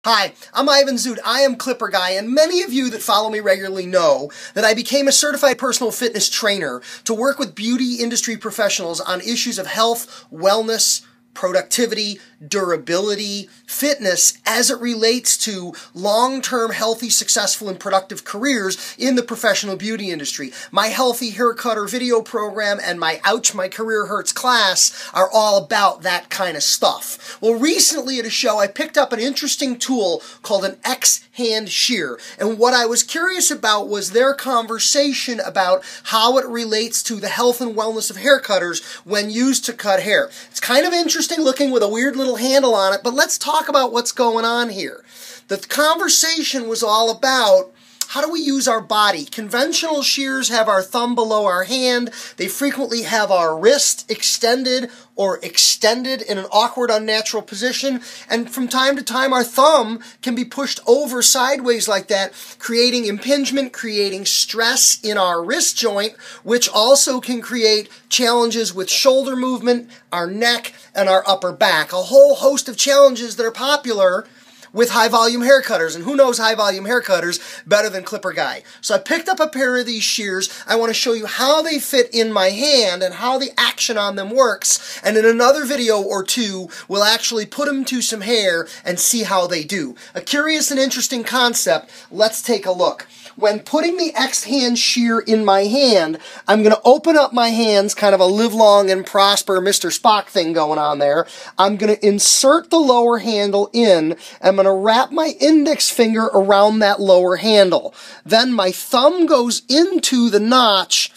Hi, I'm Ivan Zoot. I am Clipper Guy, and many of you that follow me regularly know that I became a certified personal fitness trainer to work with beauty industry professionals on issues of health, wellness, productivity, durability, fitness as it relates to long-term, healthy, successful, and productive careers in the professional beauty industry. My Healthy Hair Cutter video program and my Ouch, My Career Hurts class are all about that kind of stuff. Well, recently at a show, I picked up an interesting tool called an X-Hand Shear, and what I was curious about was their conversation about how it relates to the health and wellness of hair cutters when used to cut hair. It's kind of interesting looking with a weird little handle on it, but let's talk about what's going on here. The conversation was all about how do we use our body. Conventional shears have our thumb below our hand. They frequently have our wrist extended or extended in an awkward, unnatural position. And from time to time, our thumb can be pushed over sideways like that, creating impingement, creating stress in our wrist joint, which also can create challenges with shoulder movement, our neck, and our upper back. A whole host of challenges that are popular with high-volume hair cutters, and who knows high-volume hair cutters better than Clipper Guy? So I picked up a pair of these shears. I want to show you how they fit in my hand and how the action on them works, and in another video or two, we'll actually put them to some hair and see how they do. A curious and interesting concept. Let's take a look. When putting the X-Hand Shear in my hand, I'm going to open up my hands, kind of a live long and prosper Mr. Spock thing going on there. I'm going to insert the lower handle in. I'm going to wrap my index finger around that lower handle. Then my thumb goes into the notch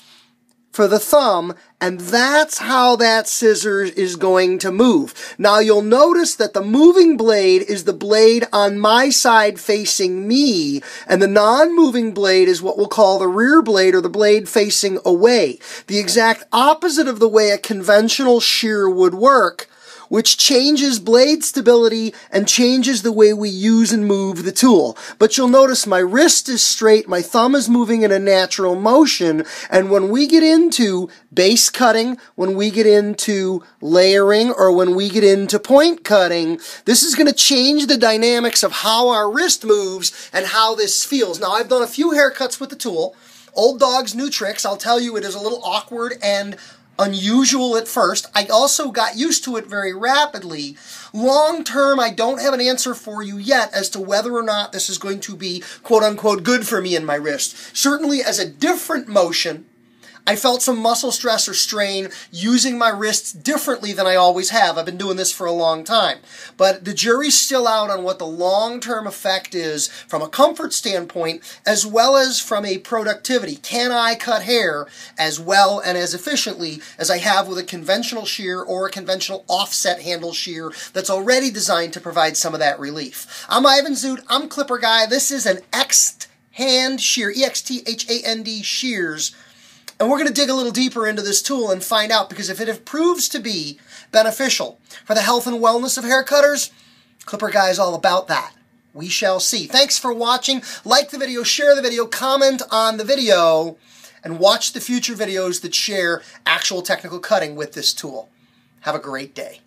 for the thumb, and that's how that scissors is going to move. Now you'll notice that the moving blade is the blade on my side facing me, and the non-moving blade is what we'll call the rear blade, or the blade facing away. The exact opposite of the way a conventional shear would work, which changes blade stability and changes the way we use and move the tool. But you'll notice my wrist is straight, my thumb is moving in a natural motion, and when we get into base cutting, when we get into layering, or when we get into point cutting, this is going to change the dynamics of how our wrist moves and how this feels. Now, I've done a few haircuts with the tool. Old dogs, new tricks. I'll tell you, it is a little awkward and unusual at first. I also got used to it very rapidly. Long term, I don't have an answer for you yet as to whether or not this is going to be quote-unquote good for me in my wrist. Certainly as a different motion, I felt some muscle stress or strain using my wrists differently than I always have. I've been doing this for a long time. But the jury's still out on what the long-term effect is from a comfort standpoint as well as from a productivity. Can I cut hair as well and as efficiently as I have with a conventional shear or a conventional offset handle shear that's already designed to provide some of that relief? I'm Ivan Zoot. I'm Clipper Guy. This is an X-Hand Shear, E-X-T-H-A-N-D shears. And we're going to dig a little deeper into this tool and find out, because if it proves to be beneficial for the health and wellness of hair cutters, Clipper Guy is all about that. We shall see. Thanks for watching. Like the video, share the video, comment on the video, and watch the future videos that share actual technical cutting with this tool. Have a great day.